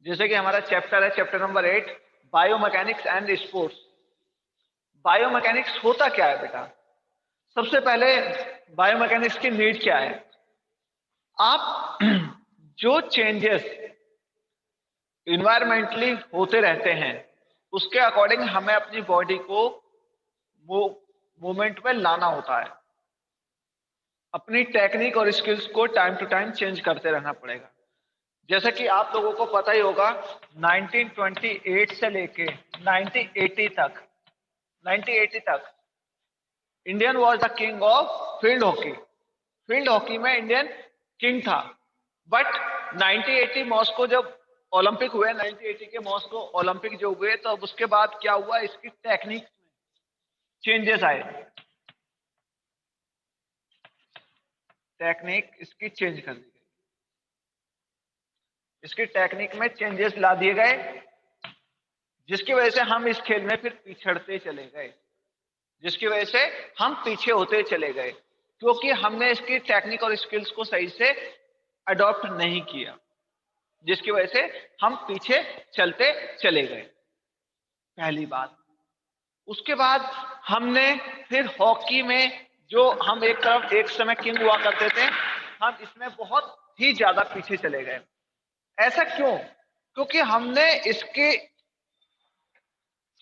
जैसे कि हमारा चैप्टर है, chapter number 8, biomechanics and sports. Biomechanics होता क्या है बेटा? सबसे पहले बायोमैकेनिक्स की नीड क्या है? आप जो चेंजेस इन्वायरमेंटली होते रहते हैं, उसके अकॉर्डिंग हमें अपनी बॉडी को मूवमेंट में लाना होता है। अपनी टेक्निक और स्किल्स को टाइम टू टाइम चेंज करते रहना पड़ेगा। जैसा कि आप लोगों को पता ही होगा, 1928 से लेके 1980 तक 1980 तक Indian was the king of field hockey. Field hockey में इंडियन किंग था। बट 1980 मॉस्को जब ओलंपिक हुए, 1980 के मॉस्को ओलंपिक जो हुए, तो अब उसके बाद क्या हुआ, इसकी टेक्निक में चेंजेस आए। टेक्निक इसकी चेंज कर दी गई, इसकी टेक्निक में चेंजेस ला दिए गए, जिसकी वजह से हम इस खेल में फिर पिछड़ते चले गए, जिसकी वजह से हम पीछे होते चले गए, क्योंकि हमने इसकी टेक्निक और स्किल्स को सही से अडॉप्ट नहीं किया, जिसकी वजह से हम पीछे चलते चले गए। पहली बात। उसके बाद हमने फिर हॉकी में, जो हम एक तरफ एक समय किंग हुआ करते थे, हम इसमें बहुत ही ज्यादा पीछे चले गए। ऐसा क्यों? क्योंकि हमने इसके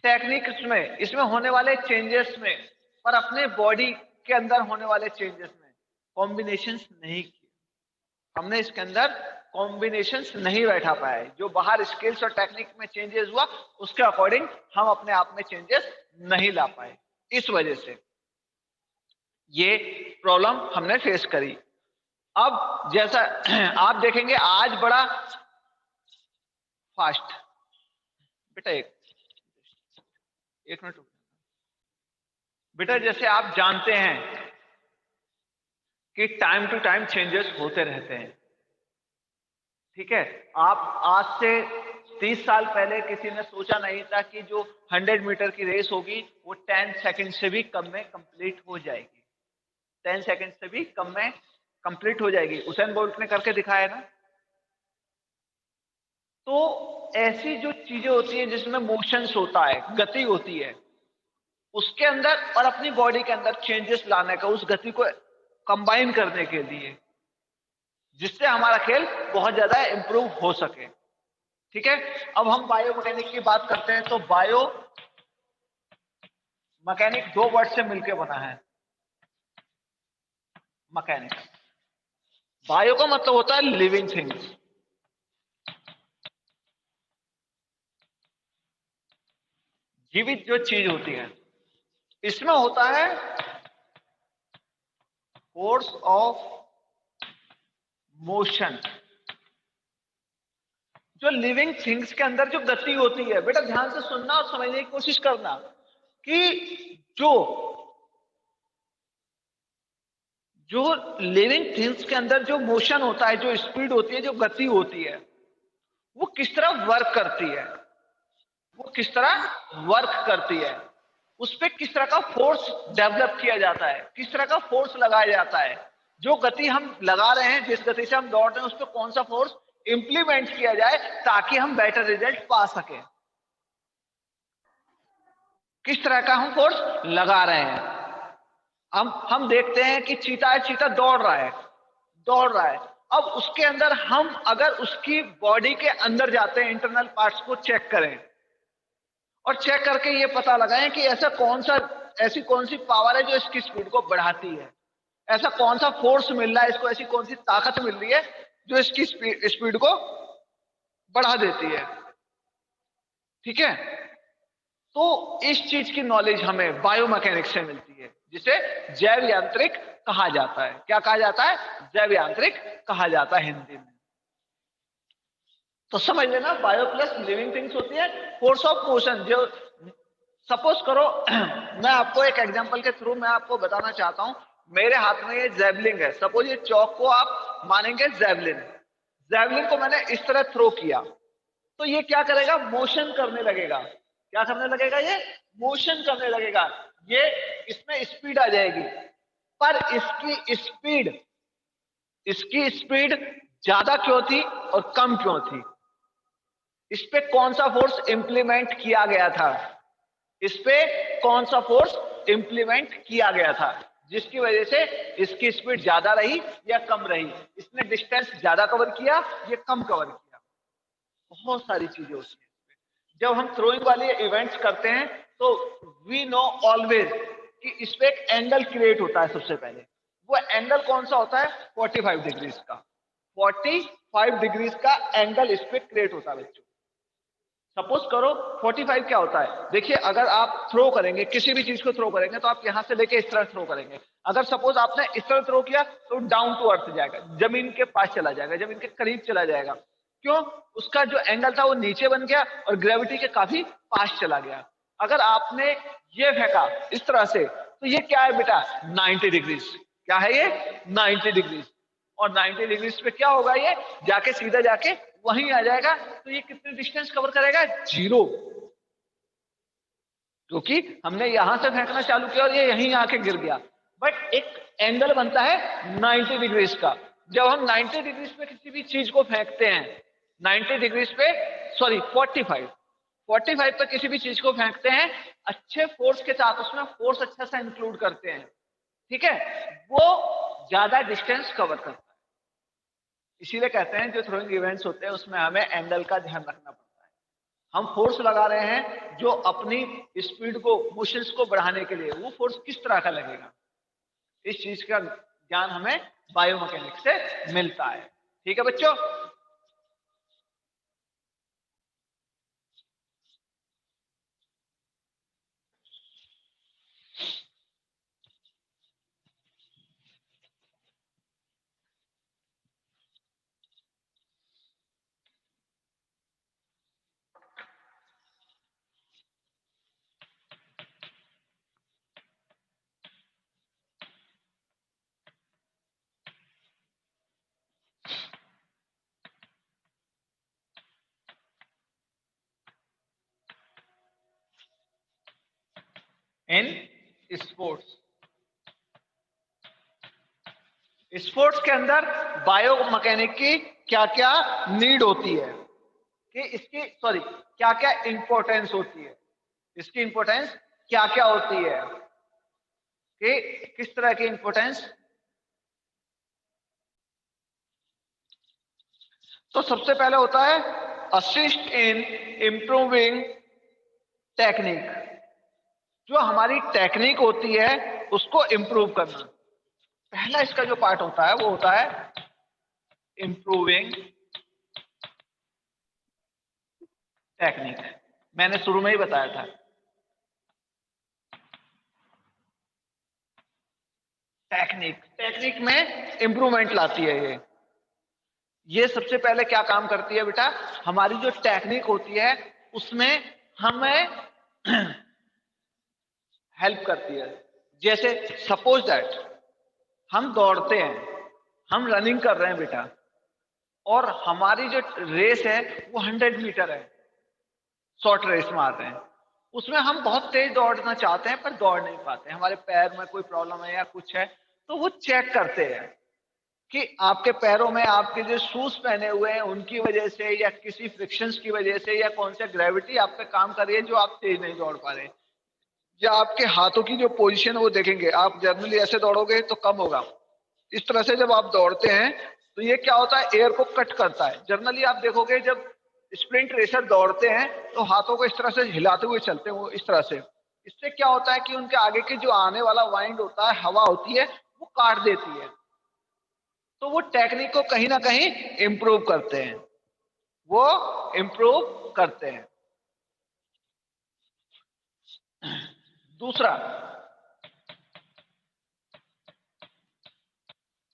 टेक्निक्स में, इसमें होने वाले चेंजेस में, पर अपने बॉडी के अंदर होने वाले चेंजेस में कॉम्बिनेशंस नहीं किए। हमने इसके अंदर कॉम्बिनेशंस नहीं बैठा पाए। जो बाहर स्किल्स और टेक्निक में चेंजेस हुआ, उसके अकॉर्डिंग हम अपने आप में चेंजेस नहीं ला पाए। इस वजह से ये प्रॉब्लम हमने फेस करी। अब जैसा आप देखेंगे, आज बड़ा फास्ट, बेटा एक मिनट, बेटा जैसे आप जानते हैं कि टाइम टू टाइम चेंजेस होते रहते हैं, ठीक है। आप आज से 30 साल पहले किसी ने सोचा नहीं था कि जो 100 मीटर की रेस होगी वो 10 सेकंड से भी कम में कंप्लीट हो जाएगी। 10 सेकंड से भी कम में कंप्लीट हो जाएगी। उसेन बोल्ट ने करके दिखाया ना। तो ऐसी जो चीजें होती है जिसमें मोशंस होता है, गति होती है, उसके अंदर और अपनी बॉडी के अंदर चेंजेस लाने का, उस गति को कंबाइन करने के लिए, जिससे हमारा खेल बहुत ज्यादा इंप्रूव हो सके, ठीक है। अब हम बायो मैकेनिक की बात करते हैं, तो बायो मैकेनिक 2 वर्ड से मिलकर बना है। मैकेनिक्स, बायो का मतलब होता है लिविंग थिंग्स, जीवित जो चीज होती है। इसमें होता है फोर्स ऑफ मोशन। जो लिविंग थिंग्स के अंदर जो गति होती है, बेटा ध्यान से सुनना और समझने की कोशिश करना कि जो जो लिविंग थिंग्स के अंदर जो मोशन होता है, जो स्पीड होती है, जो गति होती है, वो किस तरह वर्क करती है, वो किस तरह वर्क करती है, उस पर किस तरह का फोर्स डेवलप किया जाता है, किस तरह का फोर्स लगाया जाता है। जो गति हम लगा रहे हैं, जिस गति से हम दौड़ रहे हैं, उस पर कौन सा फोर्स इंप्लीमेंट किया जाए ताकि हम बेटर रिजल्ट पा सकें। किस तरह का हम फोर्स लगा रहे हैं। हम देखते हैं कि चीता है, चीता दौड़ रहा है, दौड़ रहा है। अब उसके अंदर हम अगर उसकी बॉडी के अंदर जाते हैं, इंटरनल पार्ट्स को चेक करें और चेक करके ये पता लगाएं कि ऐसी कौन सी पावर है जो इसकी स्पीड को बढ़ाती है, ऐसा कौन सा फोर्स मिल रहा है इसको, ऐसी कौन सी ताकत मिल रही है जो इसकी स्पीड को बढ़ा देती है, ठीक है। तो इस चीज की नॉलेज हमें बायोमैकेनिक्स से मिलती है, जिसे जैव यांत्रिक कहा जाता है। क्या कहा जाता है? जैव यांत्रिक कहा जाता है हिंदी में। तो समझ लेना, बायो प्लस लिविंग थिंग्स होती है फोर्स ऑफ मोशन। जो सपोज करो मैं आपको एक एग्जांपल के थ्रू मैं आपको बताना चाहता हूं। मेरे हाथ में ये जैवलिन है, सपोज ये चौक को आप मानेंगे जैवलिन। जैवलिन को मैंने इस तरह थ्रो किया, तो ये क्या करेगा? मोशन करने लगेगा। क्या करने लगेगा? ये मोशन करने लगेगा। ये इसमें स्पीड आ जाएगी, पर इसकी स्पीड ज्यादा क्यों थी और कम क्यों थी? इस पे कौन सा फोर्स इंप्लीमेंट किया गया था, इस पे कौन सा फोर्स इंप्लीमेंट किया गया था जिसकी वजह से इसकी स्पीड ज्यादा रही या कम रही, इसने डिस्टेंस ज्यादा कवर किया या कम कवर किया। बहुत सारी चीजें होती है। जब हम थ्रोइंग वाले इवेंट्स करते हैं तो वी नो ऑलवेज कि इस पे एक एंगल क्रिएट होता है। सबसे पहले वो एंगल कौन सा होता है, 45 डिग्रीज का, 45 डिग्रीज का एंगल इस पे क्रिएट होता है बच्चों। सपोज करो 45 क्या होता है, देखिए अगर आप थ्रो करेंगे, किसी भी चीज को थ्रो करेंगे तो आप यहां से लेके इस तरह थ्रो करेंगे। अगर सपोज आपने इस तरह थ्रो किया तो डाउन टू अर्थ जाएगा, जमीन के पास चला जाएगा, जमीन के करीब चला जाएगा। क्यों? उसका जो एंगल था वो नीचे बन गया और ग्रेविटी के काफी पास चला गया। अगर आपने ये फेंका इस तरह से तो ये क्या है बेटा, 90 डिग्रीज। क्या है ये, 90 डिग्रीज। और 90 डिग्रीज पे क्या होगा, ये जाके सीधा जाके वहीं आ जाएगा। तो ये कितनी डिस्टेंस कवर करेगा, 0, क्योंकि हमने यहां से फेंकना चालू किया और ये यहीं आके गिर गया। बट एक एंगल बनता है 90 डिग्रीज का। जब हम 90 डिग्रीज पे किसी भी चीज को फेंकते हैं, 90 डिग्रीज पे, सॉरी 45 पे किसी भी चीज को फेंकते हैं, अच्छे फोर्स के साथ, उसमें फोर्स अच्छा सा इंक्लूड करते हैं, ठीक है, वो ज्यादा डिस्टेंस कवर करता है। इसीलिए कहते हैं जो थ्रोइंग इवेंट्स होते हैं उसमें हमें एंगल का ध्यान रखना पड़ता है। हम फोर्स लगा रहे हैं जो अपनी स्पीड को, मोशंस को बढ़ाने के लिए, वो फोर्स किस तरह का लगेगा, इस चीज का ज्ञान हमें बायोमैकेनिक्स से मिलता है। ठीक है बच्चों। इन स्पोर्ट्स, स्पोर्ट्स के अंदर बायोमैकेनिक की क्या क्या नीड होती है, कि इसकी, सॉरी, क्या क्या इंपॉर्टेंस होती है, इसकी इंपॉर्टेंस क्या क्या होती है, कि किस तरह की इंपॉर्टेंस। तो सबसे पहले होता है असिस्ट इन इंप्रूविंग टेक्निक। जो हमारी टेक्निक होती है उसको इंप्रूव करना, पहला इसका जो पार्ट होता है वो होता है इंप्रूविंग टेक्निक। मैंने शुरू में ही बताया था, टेक्निक में इंप्रूवमेंट लाती है ये सबसे पहले क्या काम करती है बेटा, हमारी जो टेक्निक होती है उसमें हमें हेल्प करती है। जैसे सपोज दैट हम दौड़ते हैं, हम रनिंग कर रहे हैं बेटा, और हमारी जो रेस है वो 100 मीटर है, शॉर्ट रेस में आते हैं। उसमें हम बहुत तेज दौड़ना चाहते हैं पर दौड़ नहीं पाते, हमारे पैर में कोई प्रॉब्लम है या कुछ है, तो वो चेक करते हैं कि आपके पैरों में आपके जो शूज पहने हुए हैं उनकी वजह से या किसी फ्रिक्शंस की वजह से या कौन सा ग्रेविटी आप पे काम कर रही है जो आप तेज नहीं दौड़ पा रहे, या आपके हाथों की जो पोजीशन है वो देखेंगे। आप जनरली ऐसे दौड़ोगे तो कम होगा, इस तरह से जब आप दौड़ते हैं तो ये क्या होता है, एयर को कट करता है। जनरली आप देखोगे जब स्प्रिंट रेसर दौड़ते हैं तो हाथों को इस तरह से हिलाते हुए चलते हैं, वो इस तरह से। इससे क्या होता है कि उनके आगे के जो आने वाला वाइंड होता है, हवा होती है, वो काट देती है। तो वो टेक्निक को कहीं ना कहीं इंप्रूव करते हैं, वो इंप्रूव करते हैं। दूसरा,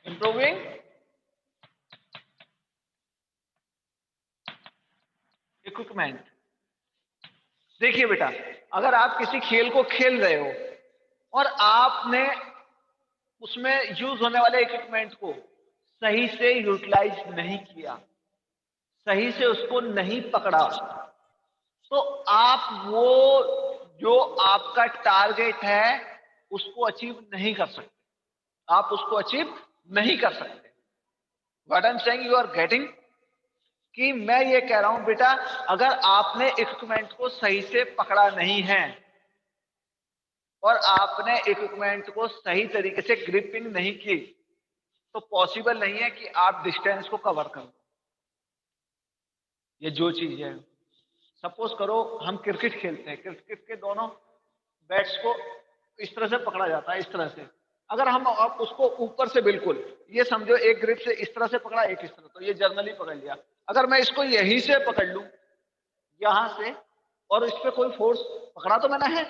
इंप्रूविंग इक्विपमेंट। देखिए बेटा, अगर आप किसी खेल को खेल रहे हो और आपने उसमें यूज होने वाले इक्विपमेंट को सही से यूटिलाइज नहीं किया, सही से उसको नहीं पकड़ा, तो आप वो जो आपका टारगेट है उसको अचीव नहीं कर सकते, आप उसको अचीव नहीं कर सकते। What I am saying, you are getting. कि मैं ये कह रहा हूं बेटा, अगर आपने इक्विपमेंट को सही से पकड़ा नहीं है और आपने इक्विपमेंट को सही तरीके से ग्रिपिंग नहीं की, तो पॉसिबल नहीं है कि आप डिस्टेंस को कवर कर लो। ये जो चीज है, सपोज करो हम क्रिकेट खेलते हैं, क्रिकेट के दोनों बैट्स को इस तरह से पकड़ा जाता है, इस तरह से। अगर हम आप उसको ऊपर से बिल्कुल ये समझो, एक ग्रिप से इस तरह से पकड़ा, एक इस तरह, तो ये जर्नली पकड़ लिया। अगर मैं इसको यहीं से पकड़ लूं, यहां से, और इस पे कोई फोर्स, पकड़ा तो मैंने है,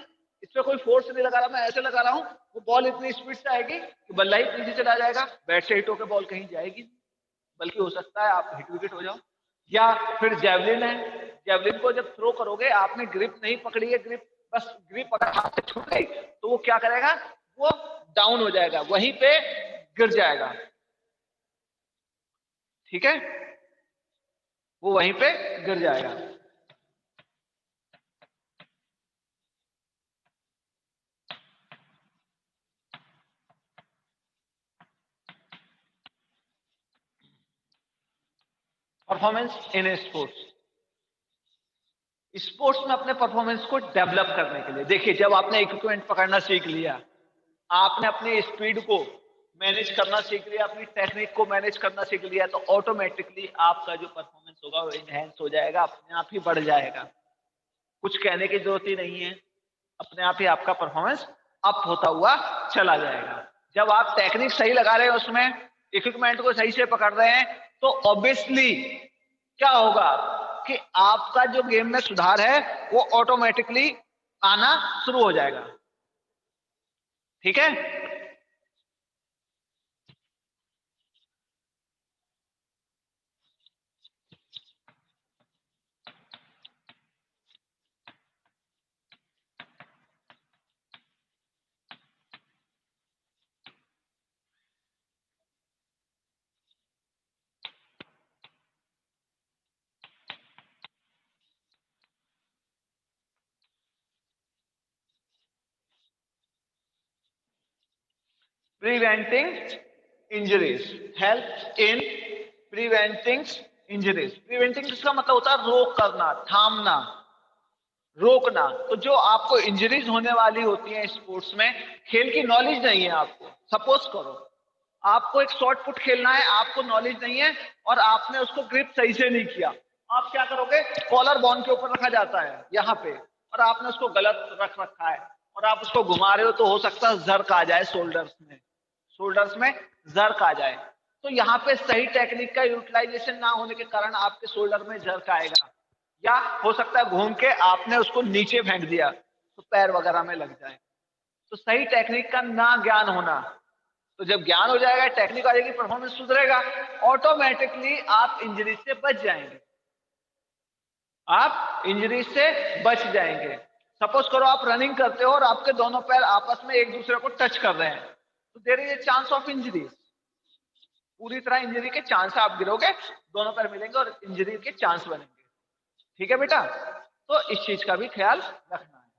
इस पे कोई फोर्स नहीं लगा रहा, मैं ऐसे लगा रहा हूं, वो बॉल इतनी स्पीड से आएगी कि बल्ला ही पीछे चला जाएगा, बैट से हिट होकर बॉल कहीं जाएगी, बल्कि हो सकता है आप हिट विकेट हो जाओ। या फिर जेवलिन है, जेवलिन को जब थ्रो करोगे, आपने ग्रिप नहीं पकड़ी है, ग्रिप बस ग्रिप अगर हाथ से छूट गई तो वो क्या करेगा, वो डाउन हो जाएगा, वहीं पे गिर जाएगा। ठीक है, वो वहीं पे गिर जाएगा। परफॉर्मेंस इन स्पोर्ट्स, स्पोर्ट्स में अपने परफॉर्मेंस को डेवलप करने के लिए, देखिए जब आपने इक्विपमेंट पकड़ना सीख लिया, आपने अपनी स्पीड को मैनेज करना सीख लिया, अपनी टेक्निक को मैनेज करना सीख लिया, तो ऑटोमेटिकली आपका जो परफॉर्मेंस होगा वो इनहेंस हो जाएगा, अपने आप ही बढ़ जाएगा। कुछ कहने की जरूरत ही नहीं है, अपने आप ही आपका परफॉर्मेंस अप होता हुआ चला जाएगा। जब आप टेक्निक सही लगा रहे हो, उसमें इक्विपमेंट को सही से पकड़ रहे हैं, तो ऑब्वियसली क्या होगा कि आपका जो गेम में सुधार है वो ऑटोमेटिकली आना शुरू हो जाएगा। ठीक है, preventing injuries, help in preventing injuries. Preventing इसका मतलब होता है रोक करना, थामना, रोकना। तो जो आपको इंजरीज होने वाली होती है स्पोर्ट्स में, खेल की नॉलेज नहीं है आपको, सपोज करो आपको एक शॉर्ट पुट खेलना है, आपको नॉलेज नहीं है और आपने उसको ग्रिप सही से नहीं किया, आप क्या करोगे, कॉलर बॉन के ऊपर रखा जाता है यहाँ पे, और आपने उसको गलत रख रखा है और आप उसको घुमा रहे हो, तो हो सकता है जर्क आ जाए शोल्डर्स में, शोल्डर्स में जर्क आ जाए। तो यहाँ पे सही टेक्निक का यूटिलाइजेशन ना होने के कारण आपके शोल्डर में जर्क आएगा, या हो सकता है घूम के आपने उसको नीचे फेंक दिया तो पैर वगैरह में लग जाए। तो सही टेक्निक का ना ज्ञान होना, तो जब ज्ञान हो जाएगा, टेक्निक आ जाएगी, परफॉर्मेंस सुधरेगा, ऑटोमेटिकली आप इंजरी से बच जाएंगे, आप इंजरी से बच जाएंगे। सपोज करो आप रनिंग करते हो और आपके दोनों पैर आपस में एक दूसरे को टच कर रहे हैं, तो there is a chance of injury, पूरी तरह इंजरी के चांस, आप गिरोगे, दोनों पैर मिलेंगे और इंजरी के चांस बनेंगे। ठीक है बेटा, तो इस चीज का भी ख्याल रखना है।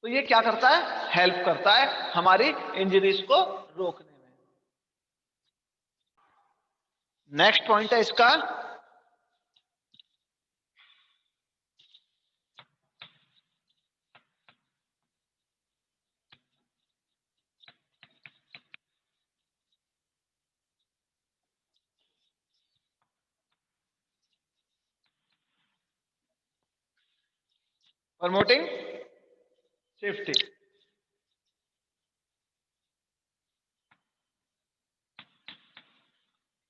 तो ये क्या करता है, हेल्प करता है हमारी इंजरीज को रोकने में। नेक्स्ट पॉइंट है इसका, प्रमोटिंग सेफ्टी।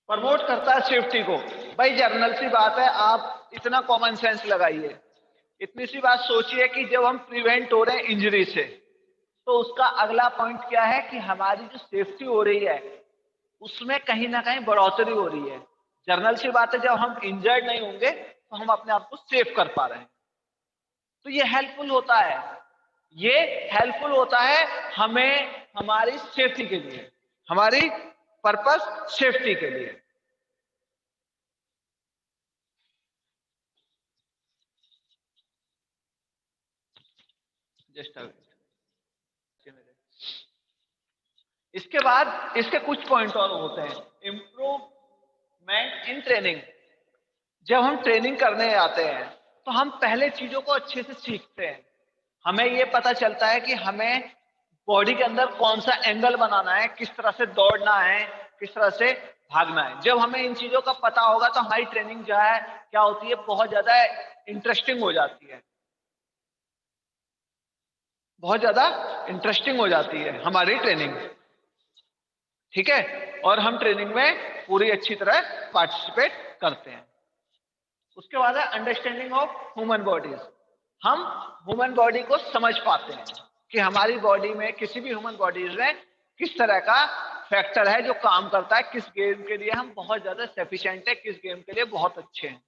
प्रमोट करता है सेफ्टी को। भाई जर्नल सी बात है, आप इतना कॉमन सेंस लगाइए, इतनी सी बात सोचिए कि जब हम प्रिवेंट हो रहे हैं इंजरी से, तो उसका अगला पॉइंट क्या है कि हमारी जो सेफ्टी हो रही है उसमें कहीं ना कहीं बढ़ोतरी हो रही है। जर्नल सी बात है, जब हम इंजर्ड नहीं होंगे तो हम अपने आप को सेफ कर पा रहे हैं, तो ये हेल्पफुल होता है, ये हेल्पफुल होता है हमें हमारी सेफ्टी के लिए, हमारी पर्पस सेफ्टी के लिए। जस्ट इसके बाद इसके कुछ पॉइंट और होते हैं, इम्प्रूव मूवमेंट इन ट्रेनिंग। जब हम ट्रेनिंग करने आते हैं तो हम पहले चीजों को अच्छे से सीखते हैं। हमें ये पता चलता है कि हमें बॉडी के अंदर कौन सा एंगल बनाना है, किस तरह से दौड़ना है, किस तरह से भागना है। जब हमें इन चीजों का पता होगा तो हमारी ट्रेनिंग जो है क्या होती है, बहुत ज्यादा इंटरेस्टिंग हो जाती है, बहुत ज्यादा इंटरेस्टिंग हो जाती है हमारी ट्रेनिंग। ठीक है, और हम ट्रेनिंग में पूरी अच्छी तरह पार्टिसिपेट करते हैं। उसके बाद है अंडरस्टैंडिंग ऑफ ह्यूमन बॉडीज। हम ह्यूमन बॉडी को समझ पाते हैं कि हमारी बॉडी में, किसी भी ह्यूमन बॉडीज में किस तरह का फैक्टर है जो काम करता है, किस गेम के लिए हम बहुत ज्यादा सफिशिएंट है, किस गेम के लिए बहुत अच्छे हैं,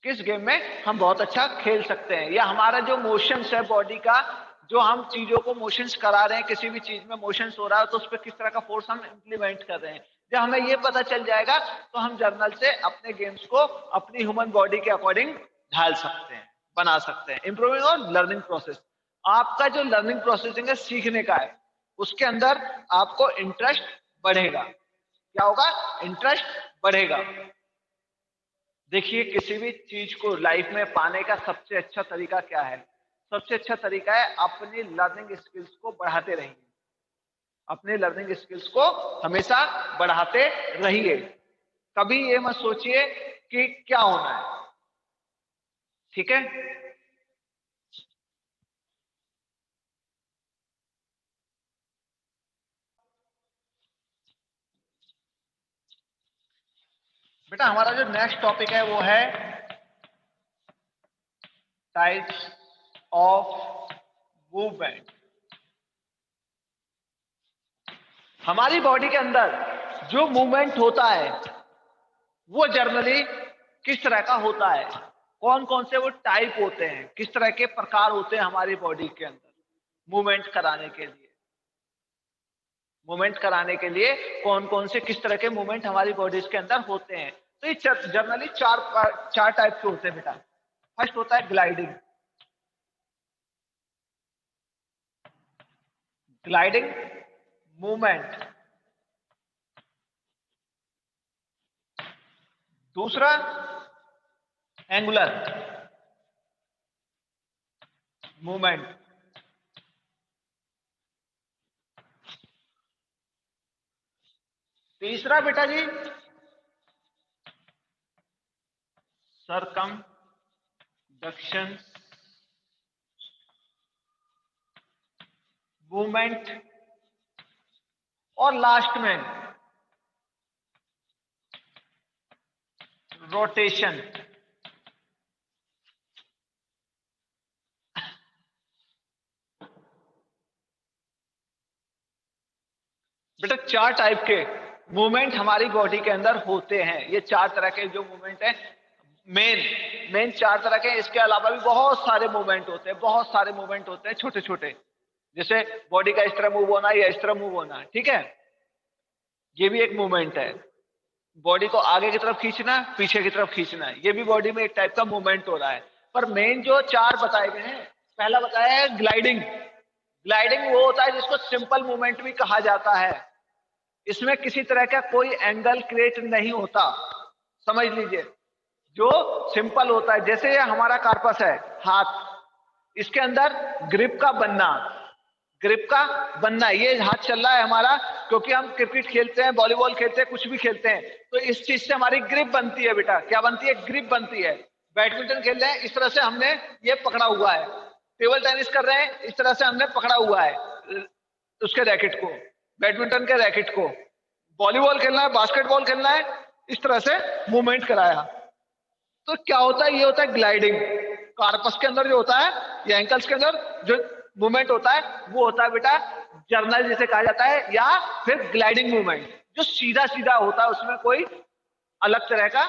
किस गेम में हम बहुत अच्छा खेल सकते हैं, या हमारा जो मोशंस है बॉडी का, जो हम चीजों को मोशंस करा रहे हैं, किसी भी चीज में मोशंस हो रहा है तो उस पर किस तरह का फोर्स हम इंप्लीमेंट कर रहे हैं। जब हमें ये पता चल जाएगा तो हम जर्नल से अपने गेम्स को अपनी ह्यूमन बॉडी के अकॉर्डिंग ढाल सकते हैं, बना सकते हैं। इंप्रूविंग और लर्निंग प्रोसेस, आपका जो लर्निंग प्रोसेसिंग है, सीखने का है, उसके अंदर आपको इंटरेस्ट बढ़ेगा। क्या होगा? इंटरेस्ट बढ़ेगा। देखिए, किसी भी चीज को लाइफ में पाने का सबसे अच्छा तरीका क्या है? सबसे अच्छा तरीका है अपनी लर्निंग स्किल्स को बढ़ाते रहिए। अपने लर्निंग स्किल्स को हमेशा बढ़ाते रहिए। कभी ये मत सोचिए कि क्या होना है। ठीक है, बेटा हमारा जो नेक्स्ट टॉपिक है वो है टाइप्स ऑफ मूवमेंट। हमारी बॉडी के अंदर जो मूवमेंट होता है वो जनरली किस तरह का होता है, कौन कौन से वो टाइप होते हैं, किस तरह के प्रकार होते हैं हमारी बॉडी के अंदर मूवमेंट कराने के लिए। मूवमेंट कराने के लिए कौन कौन से, किस तरह के मूवमेंट हमारी बॉडीज के अंदर होते हैं। तो ये जनरली चार टाइप के होते हैं बेटा। फर्स्ट होता है ग्लाइडिंग। Gliding movement. दूसरा एंगुलर मूवमेंट। तीसरा बेटा जी सरकमडक्शन मूवमेंट। और लास्ट में रोटेशन। बेटा चार टाइप के मूवमेंट हमारी बॉडी के अंदर होते हैं। ये चार तरह के जो मूवमेंट है, मेन मेन चार तरह के। इसके अलावा भी बहुत सारे मूवमेंट होते हैं, बहुत सारे मूवमेंट होते हैं छोटे छोटे, जैसे बॉडी का इस तरह मूव होना या इस तरह मूव होना। ठीक है, ये भी एक मूवमेंट है। बॉडी को आगे की तरफ खींचना, पीछे की तरफ खींचना, ये भी बॉडी में एक टाइप का मूवमेंट हो रहा है। पर मेन जो चार बताए गए हैं, पहला बताया है ग्लाइडिंग। ग्लाइडिंग वो होता है जिसको सिंपल मूवमेंट भी कहा जाता है। इसमें किसी तरह का कोई एंगल क्रिएट नहीं होता, समझ लीजिए। जो सिंपल होता है, जैसे ये हमारा कार्पस है, हाथ, इसके अंदर ग्रिप का बनना, ग्रिप का बनना, ये हाथ चल रहा है हमारा, क्योंकि हम क्रिकेट खेलते हैं, वॉलीबॉल खेलते हैं, कुछ भी खेलते हैं, तो इस चीज से हमारी ग्रिप बनती है बेटा। क्या बनती है? ग्रिप बनती है। बैडमिंटन खेल रहे हैं, इस तरह से हमने ये पकड़ा हुआ है। टेबल टेनिस कर रहे हैं, इस तरह से हमने पकड़ा हुआ है उसके रैकेट को, बैडमिंटन के रैकेट को। वॉलीबॉल खेलना है, बास्केटबॉल खेलना है, इस तरह से मूवमेंट कराया। तो क्या होता है? ये होता है ग्लाइडिंग। कार्पस के अंदर जो होता है, या एंकल्स के अंदर जो मूवमेंट होता है, वो होता है बेटा जर्नल जिसे कहा जाता है, या फिर ग्लाइडिंग मूवमेंट, जो सीधा सीधा होता है, उसमें कोई अलग तरह का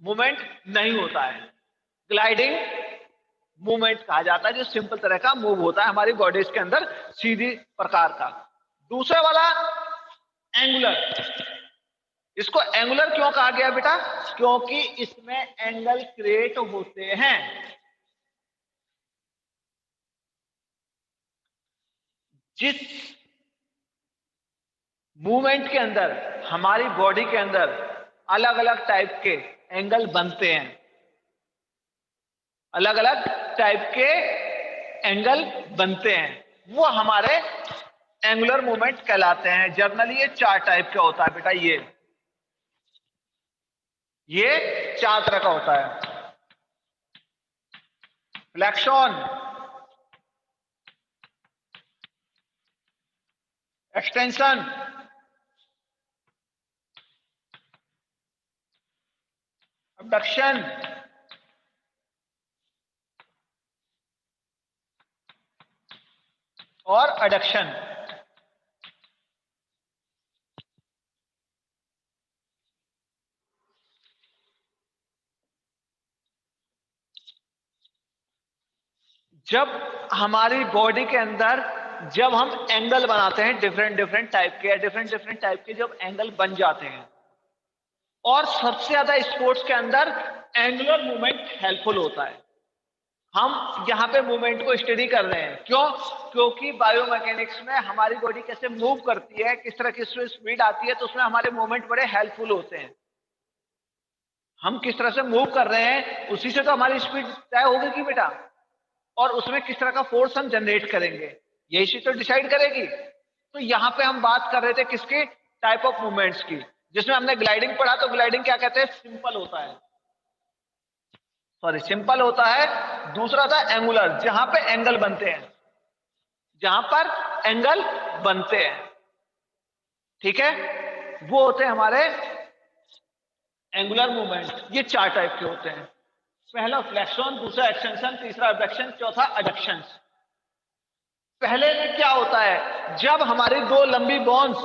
मूवमेंट नहीं होता है। ग्लाइडिंग मूवमेंट कहा जाता है, जो सिंपल तरह का मूव होता है हमारी बॉडीज के अंदर, सीधी प्रकार का। दूसरा वाला एंगुलर। इसको एंगुलर क्यों कहा गया बेटा? क्योंकि इसमें एंगल क्रिएट होते हैं। जिस मूवमेंट के अंदर हमारी बॉडी के अंदर अलग अलग टाइप के एंगल बनते हैं, अलग अलग टाइप के एंगल बनते हैं, वो हमारे एंगुलर मूवमेंट कहलाते हैं। जनरली ये 4 टाइप का होता है बेटा, ये 4 तरह का होता है। फ्लेक्शन, एक्सटेंशन, अबडक्शन और एडक्शन। जब हमारी बॉडी के अंदर जब हम एंगल बनाते हैं डिफरेंट डिफरेंट टाइप के, या डिफरेंट डिफरेंट टाइप के जब एंगल बन जाते हैं, और सबसे ज्यादा स्पोर्ट्स के अंदर एंगुलर मूवमेंट हेल्पफुल होता है। हम यहाँ पे मूवमेंट को स्टडी कर रहे हैं, क्यों? क्योंकि बायोमैकेनिक्स में हमारी बॉडी कैसे मूव करती है, किस तरह की स्पीड आती है, तो उसमें हमारे मूवमेंट बड़े हेल्पफुल होते हैं। हम किस तरह से मूव कर रहे हैं उसी से तो हमारी स्पीड तय होगी कि बेटा, और उसमें किस तरह का फोर्स हम जनरेट करेंगे, यही चीज तो डिसाइड करेगी। तो यहाँ पे हम बात कर रहे थे किसके टाइप ऑफ मूवमेंट्स की, जिसमें हमने ग्लाइडिंग पढ़ा। तो ग्लाइडिंग क्या कहते हैं? सिंपल होता है, सिंपल होता है। दूसरा था एंगुलर, जहां पे एंगल बनते हैं, जहां पर एंगल बनते हैं, ठीक है, वो होते हैं हमारे एंगुलर मूवमेंट। ये 4 टाइप के होते हैं। पहला फ्लेक्शन, दूसरा एक्सटेंशन, तीसरा एबडक्शन, चौथा एडक्शन। पहले में क्या होता है? जब हमारी 2 लंबी बोन्स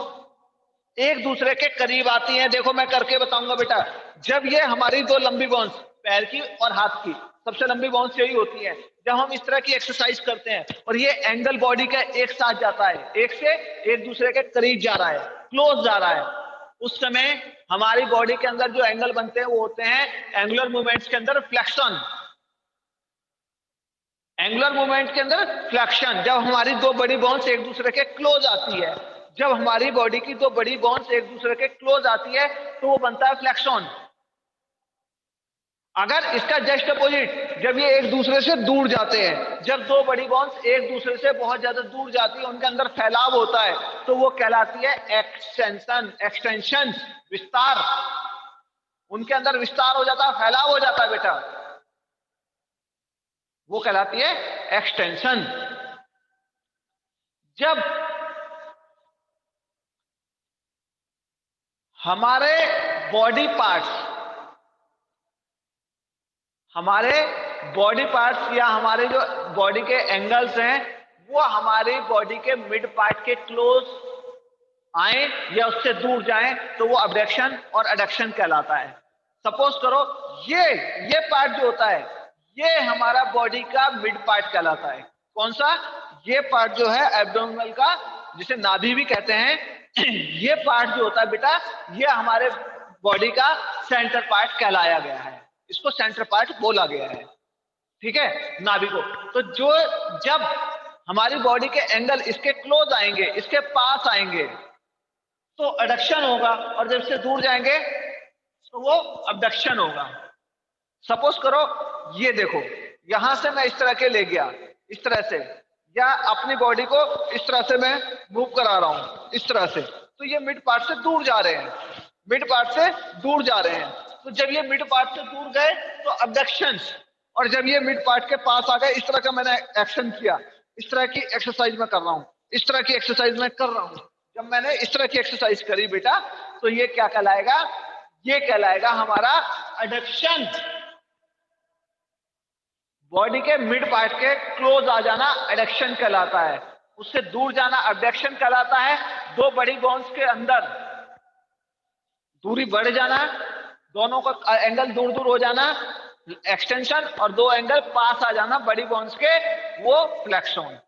एक दूसरे के करीब आती हैं, देखो मैं करके बताऊंगा बेटा। जब ये हमारी 2 लंबी बोन्स, पैर की और हाथ की सबसे लंबी बोन्स यही होती है, जब हम इस तरह की एक्सरसाइज करते हैं और ये एंगल बॉडी का एक साथ जाता है, एक से एक दूसरे के करीब जा रहा है, क्लोज जा रहा है, उस समय हमारी बॉडी के अंदर जो एंगल बनते हैं वो होते हैं एंगुलर मूवमेंट्स के अंदर फ्लेक्शन। एंगुलर मूवमेंट के अंदर फ्लेक्शन, जब हमारी 2 बड़ी बोन्स एक दूसरे के क्लोज आती है, जब हमारी बॉडी की 2 बड़ी बोन्स एक दूसरे के क्लोज आती है तो वो बनता है फ्लेक्शन। अगर इसका जस्ट अपोजिट, जब ये एक दूसरे से दूर जाते हैं, जब 2 बड़ी बोन्स एक दूसरे से बहुत ज्यादा दूर जाती है, उनके अंदर फैलाव होता है, तो वो कहलाती है एक्सटेंशन, एक्सटेंशन, विस्तार। उनके अंदर विस्तार हो जाता है, फैलाव हो जाता है बेटा, वो कहलाती है एक्सटेंशन। जब हमारे बॉडी पार्ट्स या हमारे जो बॉडी के एंगल्स हैं वो हमारी बॉडी के मिड पार्ट के क्लोज आए या उससे दूर जाएं, तो वो अबडक्शन और एडक्शन कहलाता है। सपोज करो ये पार्ट जो होता है ये हमारा बॉडी का मिड पार्ट कहलाता है। कौन सा? ये पार्ट जो है एब्डोमिनल का, जिसे नाभि भी कहते हैं, ये पार्ट जो होता है बेटा, ये हमारे बॉडी का सेंटर पार्ट कहलाया गया है, इसको सेंटर पार्ट बोला गया है, ठीक है, नाभि को। तो जब हमारी बॉडी के एंगल इसके क्लोज आएंगे, इसके पास आएंगे, तो एडक्शन होगा, और जब इससे दूर जाएंगे तो वो अबडक्शन होगा। सपोज करो ये देखो, यहां से मैं इस तरह के ले गया, इस तरह से, या अपनी बॉडी को इस तरह से मैं मूव करा रहा हूं, इस तरह से, तो ये मिड पार्ट से दूर जा रहे हैं, मिड पार्ट से दूर जा रहे हैं। तो जब ये मिड पार्ट से दूर गए तो अबडक्शन, और जब ये मिड पार्ट के पास आ गए, इस तरह का मैंने एक्शन किया, इस तरह की एक्सरसाइज मैं कर रहा हूं, इस तरह की एक्सरसाइज मैं कर रहा हूं। जब मैंने इस तरह की एक्सरसाइज करी बेटा, तो ये क्या कहलाएगा? ये कहलाएगा हमारा एडक्शन। बॉडी के मिड पार्ट के क्लोज आ जाना एडक्शन कहलाता है, उससे दूर जाना अबडक्शन कहलाता है। 2 बड़ी बोन्स के अंदर दूरी बढ़ जाना, दोनों का एंगल दूर दूर हो जाना एक्सटेंशन, और 2 एंगल पास आ जाना बड़ी बोन्स के, वो फ्लेक्शन।